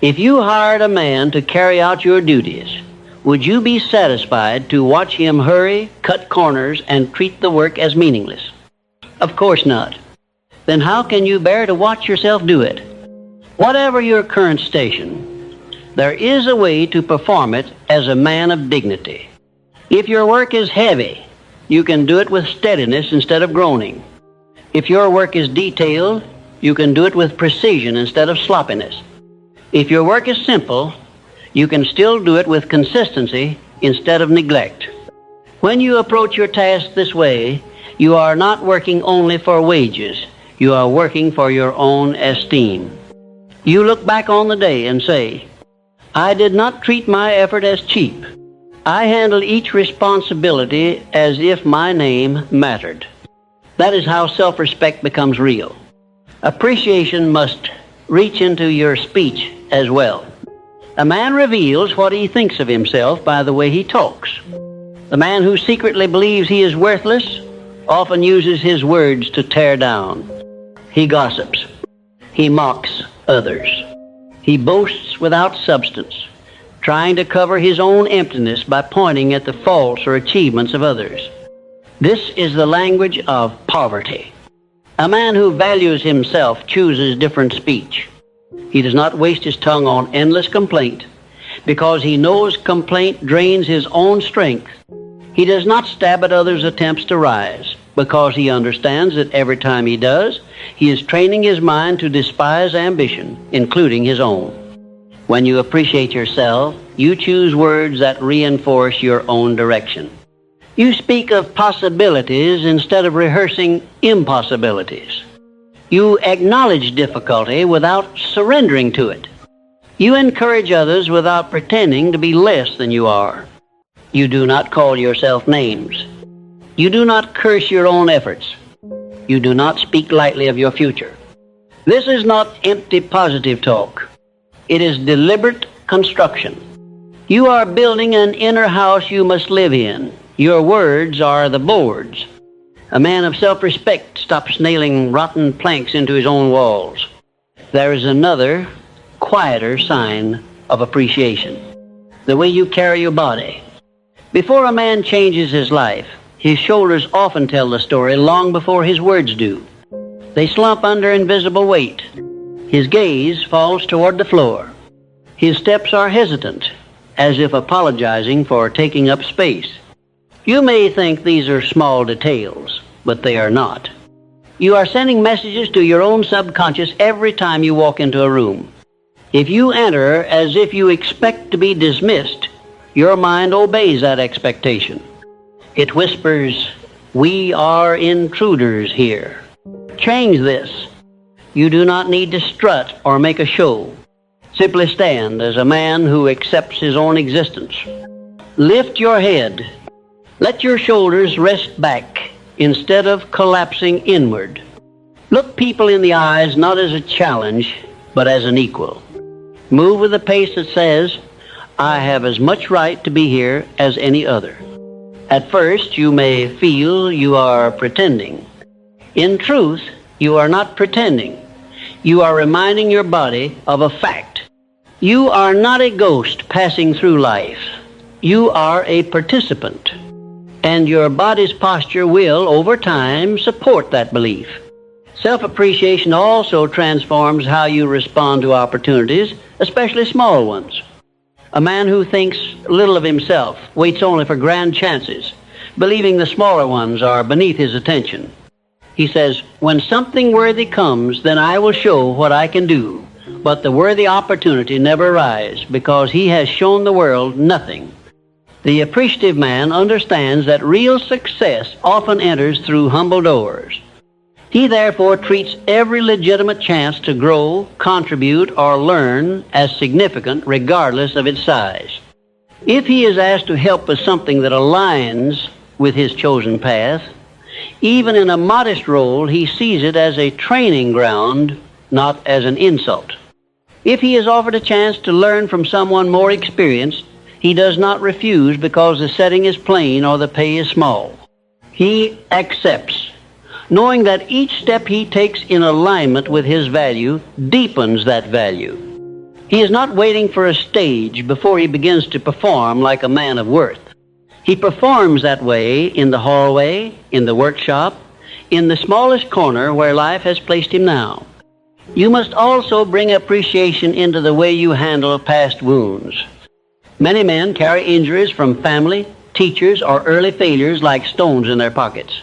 If you hired a man to carry out your duties, would you be satisfied to watch him hurry, cut corners, and treat the work as meaningless? Of course not. Then how can you bear to watch yourself do it? Whatever your current station, there is a way to perform it as a man of dignity. If your work is heavy, you can do it with steadiness instead of groaning. If your work is detailed, you can do it with precision instead of sloppiness. If your work is simple, you can still do it with consistency instead of neglect. When you approach your task this way, you are not working only for wages. You are working for your own esteem. You look back on the day and say, I did not treat my effort as cheap. I handled each responsibility as if my name mattered. That is how self-respect becomes real. Appreciation must reach into your speech as well. A man reveals what he thinks of himself by the way he talks. The man who secretly believes he is worthless often uses his words to tear down. He gossips. He mocks others. He boasts without substance, trying to cover his own emptiness by pointing at the faults or achievements of others. This is the language of poverty. A man who values himself chooses different speech. He does not waste his tongue on endless complaint because he knows complaint drains his own strength. He does not stab at others' attempts to rise because he understands that every time he does, he is training his mind to despise ambition, including his own. When you appreciate yourself, you choose words that reinforce your own direction. You speak of possibilities instead of rehearsing impossibilities. You acknowledge difficulty without surrendering to it. You encourage others without pretending to be less than you are. You do not call yourself names. You do not curse your own efforts. You do not speak lightly of your future. This is not empty positive talk. It is deliberate construction. You are building an inner house you must live in. Your words are the boards. A man of self-respect stops nailing rotten planks into his own walls. There is another, quieter sign of appreciation. The way you carry your body. Before a man changes his life, his shoulders often tell the story long before his words do. They slump under invisible weight. His gaze falls toward the floor. His steps are hesitant, as if apologizing for taking up space. You may think these are small details, but they are not. You are sending messages to your own subconscious every time you walk into a room. If you enter as if you expect to be dismissed, your mind obeys that expectation. It whispers, "We are intruders here." Change this. You do not need to strut or make a show. Simply stand as a man who accepts his own existence. Lift your head. Let your shoulders rest back instead of collapsing inward. Look people in the eyes not as a challenge, but as an equal. Move with a pace that says, "I have as much right to be here as any other." At first, you may feel you are pretending. In truth, you are not pretending. You are reminding your body of a fact. You are not a ghost passing through life. You are a participant. And your body's posture will, over time, support that belief. Self-appreciation also transforms how you respond to opportunities, especially small ones. A man who thinks little of himself waits only for grand chances, believing the smaller ones are beneath his attention. He says, "When something worthy comes, then I will show what I can do." But the worthy opportunity never arrives because he has shown the world nothing. The appreciative man understands that real success often enters through humble doors. He therefore treats every legitimate chance to grow, contribute, or learn as significant regardless of its size. If he is asked to help with something that aligns with his chosen path, even in a modest role, he sees it as a training ground, not as an insult. If he is offered a chance to learn from someone more experienced, he does not refuse because the setting is plain or the pay is small. He accepts, knowing that each step he takes in alignment with his value deepens that value. He is not waiting for a stage before he begins to perform like a man of worth. He performs that way in the hallway, in the workshop, in the smallest corner where life has placed him now. You must also bring appreciation into the way you handle past wounds. Many men carry injuries from family, teachers, or early failures like stones in their pockets.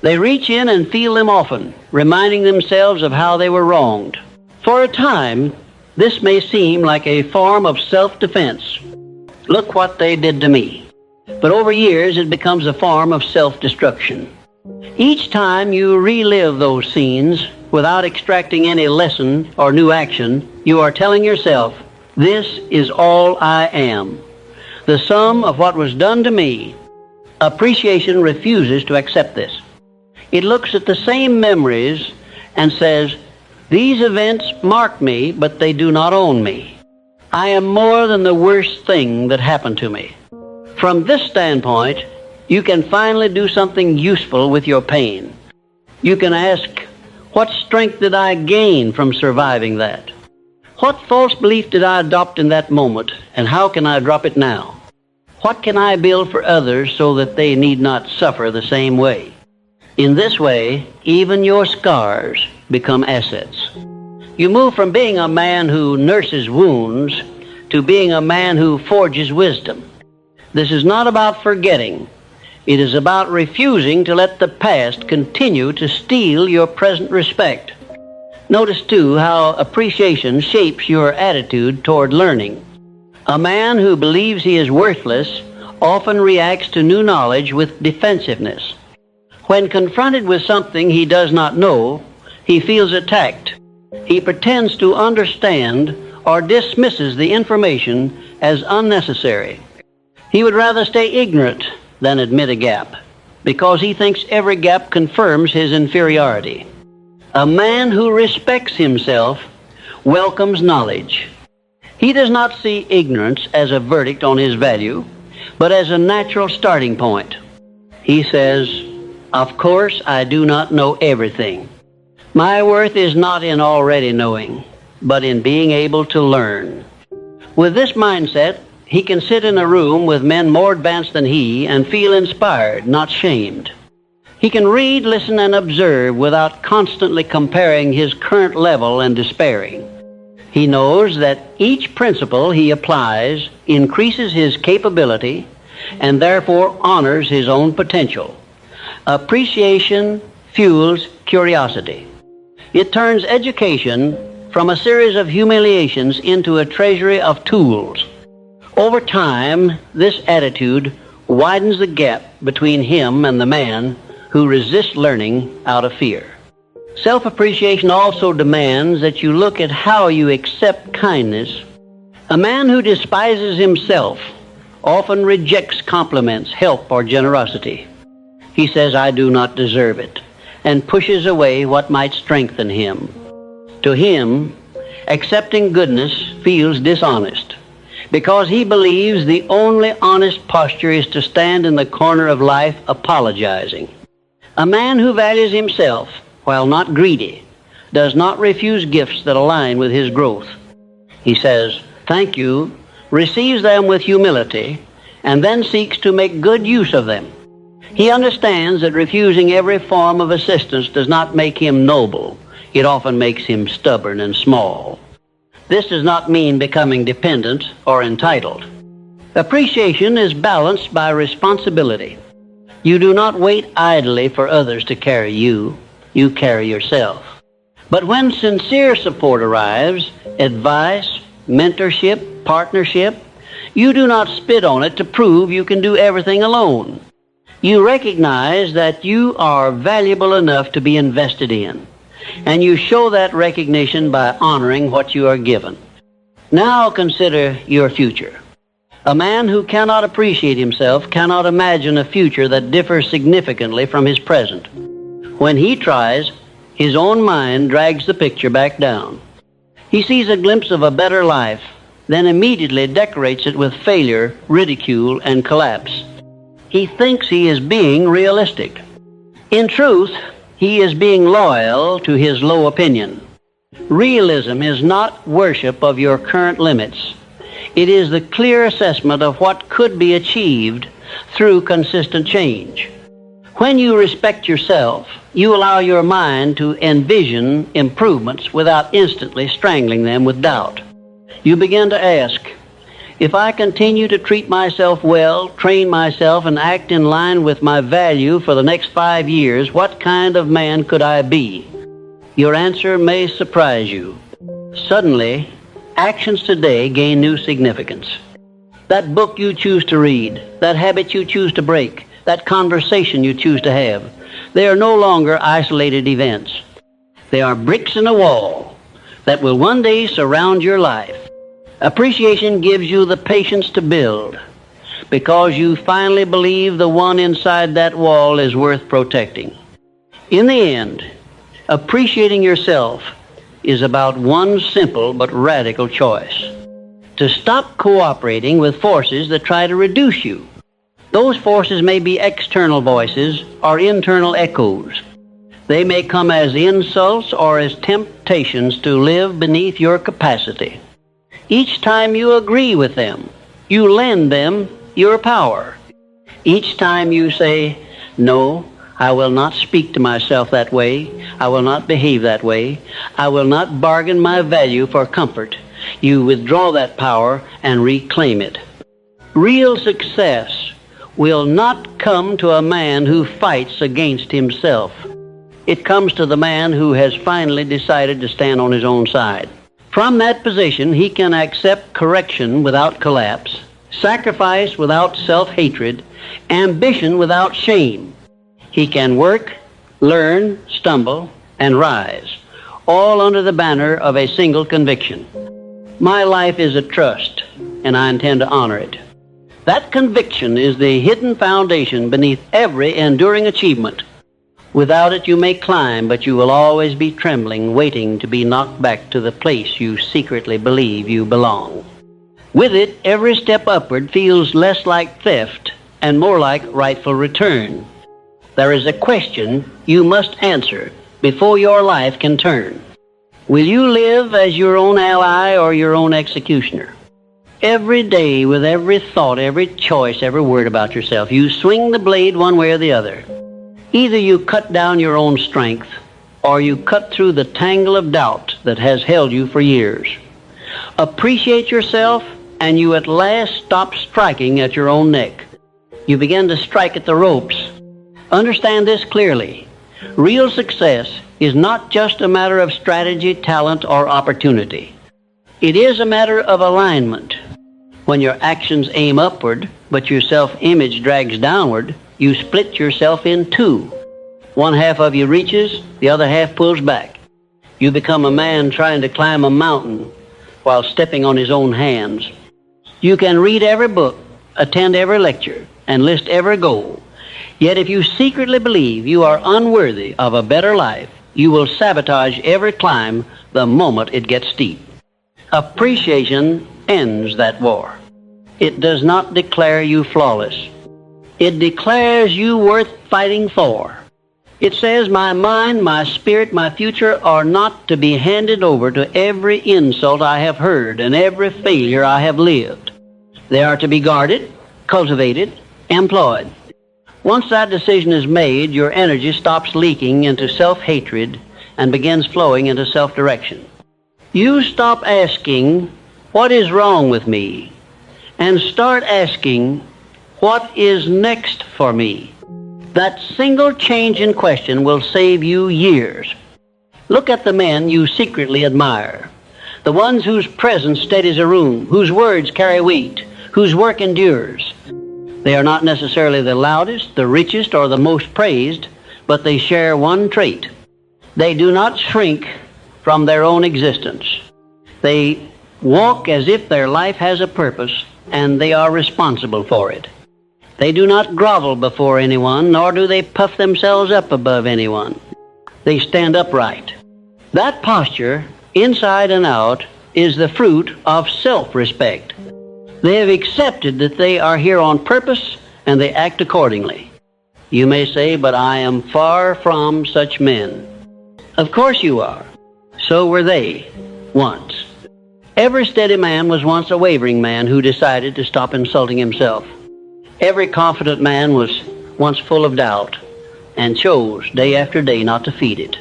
They reach in and feel them often, reminding themselves of how they were wronged. For a time, this may seem like a form of self-defense. Look what they did to me. But over years, it becomes a form of self-destruction. Each time you relive those scenes without extracting any lesson or new action, you are telling yourself, "This is all I am, the sum of what was done to me." Appreciation refuses to accept this. It looks at the same memories and says, "These events mark me, but they do not own me. I am more than the worst thing that happened to me." From this standpoint, you can finally do something useful with your pain. You can ask, what strength did I gain from surviving that? What false belief did I adopt in that moment, and how can I drop it now? What can I build for others so that they need not suffer the same way? In this way, even your scars become assets. You move from being a man who nurses wounds to being a man who forges wisdom. This is not about forgetting. It is about refusing to let the past continue to steal your present respect. Notice, too, how appreciation shapes your attitude toward learning. A man who believes he is worthless often reacts to new knowledge with defensiveness. When confronted with something he does not know, he feels attacked. He pretends to understand or dismisses the information as unnecessary. He would rather stay ignorant than admit a gap, because he thinks every gap confirms his inferiority. A man who respects himself welcomes knowledge. He does not see ignorance as a verdict on his value, but as a natural starting point. He says, "Of course, I do not know everything. My worth is not in already knowing, but in being able to learn." With this mindset, he can sit in a room with men more advanced than he and feel inspired, not shamed. He can read, listen, and observe without constantly comparing his current level and despairing. He knows that each principle he applies increases his capability and therefore honors his own potential. Appreciation fuels curiosity. It turns education from a series of humiliations into a treasury of tools. Over time, this attitude widens the gap between him and the man who resists learning out of fear. Self-appreciation also demands that you look at how you accept kindness. A man who despises himself often rejects compliments, help, or generosity. He says, "I do not deserve it," and pushes away what might strengthen him. To him, accepting goodness feels dishonest because he believes the only honest posture is to stand in the corner of life apologizing. A man who values himself, while not greedy, does not refuse gifts that align with his growth. He says, "Thank you," receives them with humility, and then seeks to make good use of them. He understands that refusing every form of assistance does not make him noble. It often makes him stubborn and small. This does not mean becoming dependent or entitled. Appreciation is balanced by responsibility. You do not wait idly for others to carry you. You carry yourself. But when sincere support arrives, advice, mentorship, partnership, you do not spit on it to prove you can do everything alone. You recognize that you are valuable enough to be invested in, and you show that recognition by honoring what you are given. Now consider your future. A man who cannot appreciate himself cannot imagine a future that differs significantly from his present. When he tries, his own mind drags the picture back down. He sees a glimpse of a better life, then immediately decorates it with failure, ridicule, and collapse. He thinks he is being realistic. In truth, he is being loyal to his low opinion. Realism is not worship of your current limits. It is the clear assessment of what could be achieved through consistent change. When you respect yourself, you allow your mind to envision improvements without instantly strangling them with doubt. You begin to ask, if I continue to treat myself well, train myself, and act in line with my value for the next 5 years, what kind of man could I be? Your answer may surprise you. Suddenly, actions today gain new significance. That book you choose to read, that habit you choose to break, that conversation you choose to have, they are no longer isolated events. They are bricks in a wall that will one day surround your life. Appreciation gives you the patience to build because you finally believe the one inside that wall is worth protecting. In the end, appreciating yourself is about one simple but radical choice: to stop cooperating with forces that try to reduce you. Those forces may be external voices or internal echoes. They may come as insults or as temptations to live beneath your capacity. Each time you agree with them, you lend them your power. Each time you say, "No, I will not speak to myself that way. I will not behave that way. I will not bargain my value for comfort," you withdraw that power and reclaim it. Real success will not come to a man who fights against himself. It comes to the man who has finally decided to stand on his own side. From that position, he can accept correction without collapse, sacrifice without self-hatred, ambition without shame. He can work, learn, stumble, and rise, all under the banner of a single conviction. My life is a trust, and I intend to honor it. That conviction is the hidden foundation beneath every enduring achievement. Without it you may climb, but you will always be trembling, waiting to be knocked back to the place you secretly believe you belong. With it, every step upward feels less like theft and more like rightful return. There is a question you must answer before your life can turn. Will you live as your own ally or your own executioner? Every day, with every thought, every choice, every word about yourself, you swing the blade one way or the other. Either you cut down your own strength, or you cut through the tangle of doubt that has held you for years. Appreciate yourself, and you at last stop striking at your own neck. You begin to strike at the ropes. Understand this clearly. Real success is not just a matter of strategy, talent, or opportunity. It is a matter of alignment. When your actions aim upward, but your self-image drags downward, you split yourself in two. One half of you reaches, the other half pulls back. You become a man trying to climb a mountain while stepping on his own hands. You can read every book, attend every lecture, and list every goal. Yet if you secretly believe you are unworthy of a better life, you will sabotage every climb the moment it gets steep. Appreciation ends that war. It does not declare you flawless. It declares you worth fighting for. It says, my mind, my spirit, my future are not to be handed over to every insult I have heard and every failure I have lived. They are to be guarded, cultivated, employed. Once that decision is made, your energy stops leaking into self-hatred and begins flowing into self-direction. You stop asking, what is wrong with me? And start asking, what is next for me? That single change in question will save you years. Look at the men you secretly admire, the ones whose presence steadies a room, whose words carry weight, whose work endures. They are not necessarily the loudest, the richest, or the most praised, but they share one trait. They do not shrink from their own existence. They walk as if their life has a purpose, and they are responsible for it. They do not grovel before anyone, nor do they puff themselves up above anyone. They stand upright. That posture, inside and out, is the fruit of self-respect. They have accepted that they are here on purpose, and they act accordingly. You may say, but I am far from such men. Of course you are. So were they, once. Every steady man was once a wavering man who decided to stop insulting himself. Every confident man was once full of doubt and chose day after day not to feed it.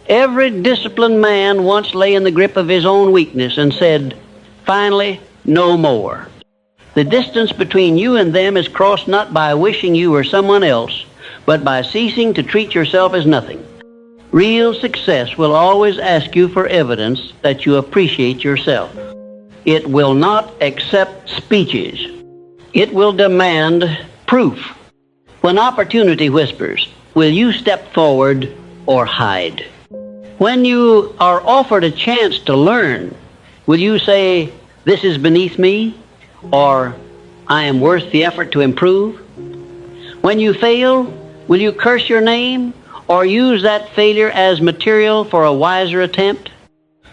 Every disciplined man once lay in the grip of his own weakness and said, finally, no more. The distance between you and them is crossed not by wishing you were someone else, but by ceasing to treat yourself as nothing. Real success will always ask you for evidence that you appreciate yourself. It will not accept speeches. It will demand proof. When opportunity whispers, will you step forward or hide? When you are offered a chance to learn, will you say, this is beneath me, or I am worth the effort to improve? When you fail, will you curse your name, or use that failure as material for a wiser attempt?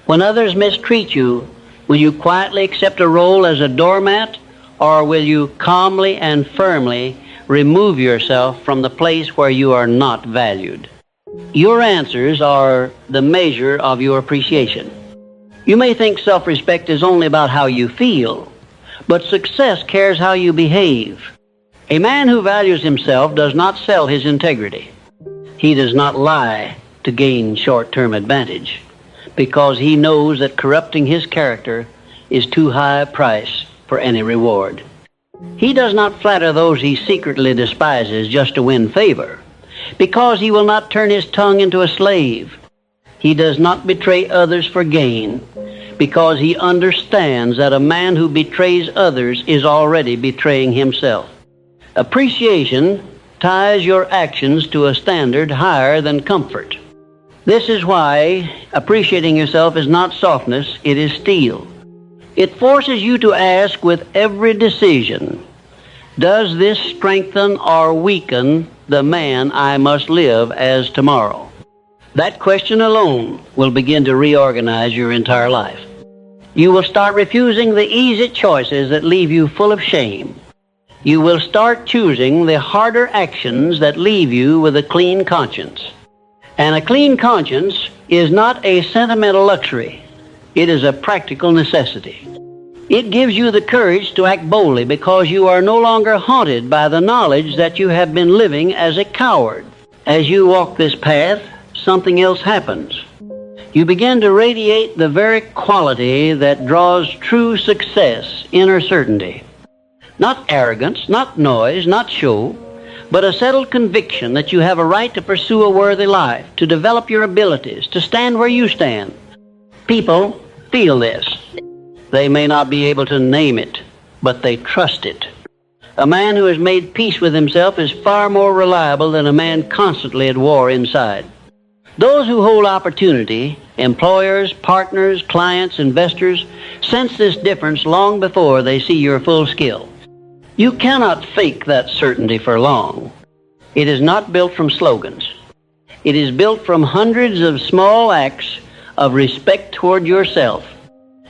When others mistreat you, will you quietly accept a role as a doormat, or will you calmly and firmly remove yourself from the place where you are not valued? Your answers are the measure of your appreciation. You may think self-respect is only about how you feel, but success cares how you behave. A man who values himself does not sell his integrity. He does not lie to gain short-term advantage, because he knows that corrupting his character is too high a price for any reward. He does not flatter those he secretly despises just to win favor, because he will not turn his tongue into a slave. He does not betray others for gain, because he understands that a man who betrays others is already betraying himself. Appreciation ties your actions to a standard higher than comfort. This is why appreciating yourself is not softness, it is steel. It forces you to ask with every decision, does this strengthen or weaken the man I must live as tomorrow? That question alone will begin to reorganize your entire life. You will start refusing the easy choices that leave you full of shame. You will start choosing the harder actions that leave you with a clean conscience. And a clean conscience is not a sentimental luxury. It is a practical necessity. It gives you the courage to act boldly because you are no longer haunted by the knowledge that you have been living as a coward. As you walk this path, something else happens. You begin to radiate the very quality that draws true success, inner certainty. Not arrogance, not noise, not show, but a settled conviction that you have a right to pursue a worthy life, to develop your abilities, to stand where you stand. People feel this. They may not be able to name it, but they trust it. A man who has made peace with himself is far more reliable than a man constantly at war inside. Those who hold opportunity, employers, partners, clients, investors, sense this difference long before they see your full skill. You cannot fake that certainty for long. It is not built from slogans. It is built from hundreds of small acts of respect toward yourself.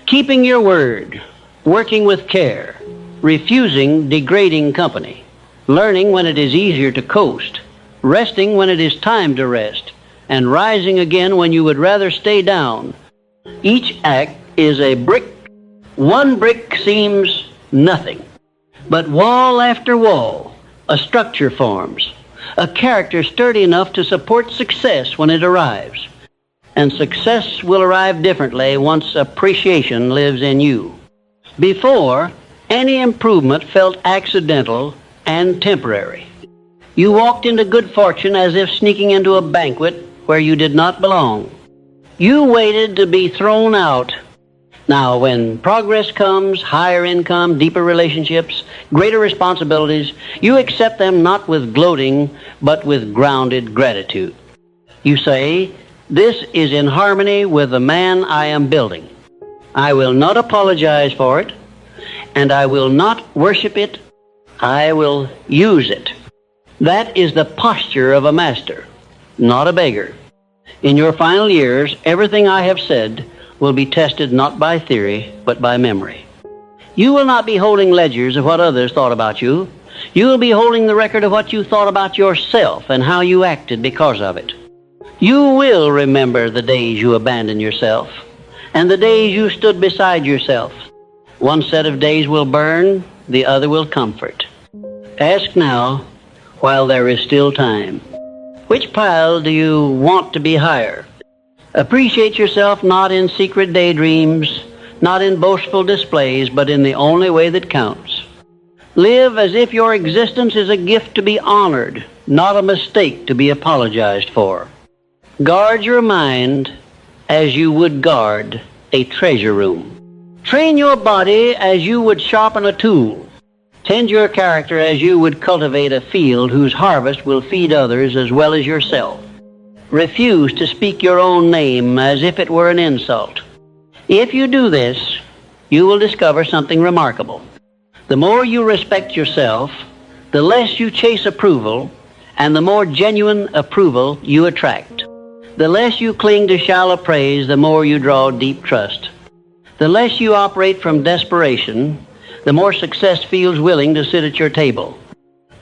Keeping your word, working with care, refusing degrading company, learning when it is easier to coast, resting when it is time to rest, and rising again when you would rather stay down. Each act is a brick. One brick seems nothing, but wall after wall, a structure forms, a character sturdy enough to support success when it arrives. And success will arrive differently once appreciation lives in you. Before, any improvement felt accidental and temporary. You walked into good fortune as if sneaking into a banquet where you did not belong. You waited to be thrown out. Now, when progress comes, higher income, deeper relationships, greater responsibilities, you accept them not with gloating, but with grounded gratitude. You say, "This is in harmony with the man I am building. I will not apologize for it, and I will not worship it. I will use it." That is the posture of a master, not a beggar. In your final years, everything I have said will be tested not by theory, but by memory. You will not be holding ledgers of what others thought about you. You will be holding the record of what you thought about yourself and how you acted because of it. You will remember the days you abandoned yourself and the days you stood beside yourself. One set of days will burn, the other will comfort. Ask now, while there is still time, which pile do you want to be higher? Appreciate yourself not in secret daydreams, not in boastful displays, but in the only way that counts. Live as if your existence is a gift to be honored, not a mistake to be apologized for. Guard your mind as you would guard a treasure room. Train your body as you would sharpen a tool. Tend your character as you would cultivate a field whose harvest will feed others as well as yourself. Refuse to speak your own name as if it were an insult. If you do this, you will discover something remarkable. The more you respect yourself, the less you chase approval, and the more genuine approval you attract. The less you cling to shallow praise, the more you draw deep trust. The less you operate from desperation, the more success feels willing to sit at your table.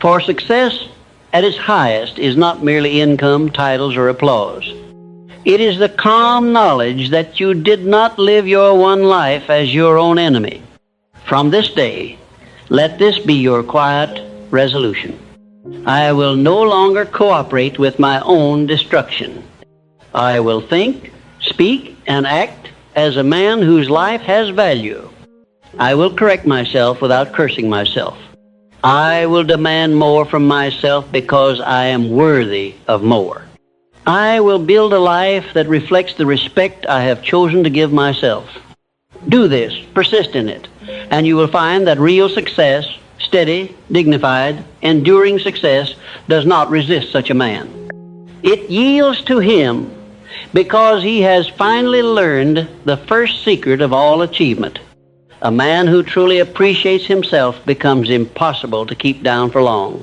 For success at its highest is not merely income, titles, or applause. It is the calm knowledge that you did not live your one life as your own enemy. From this day, let this be your quiet resolution. I will no longer cooperate with my own destruction. I will think, speak, and act as a man whose life has value. I will correct myself without cursing myself. I will demand more from myself because I am worthy of more. I will build a life that reflects the respect I have chosen to give myself. Do this, persist in it, and you will find that real success, steady, dignified, enduring success, does not resist such a man. It yields to him because he has finally learned the first secret of all achievement. A man who truly appreciates himself becomes impossible to keep down for long.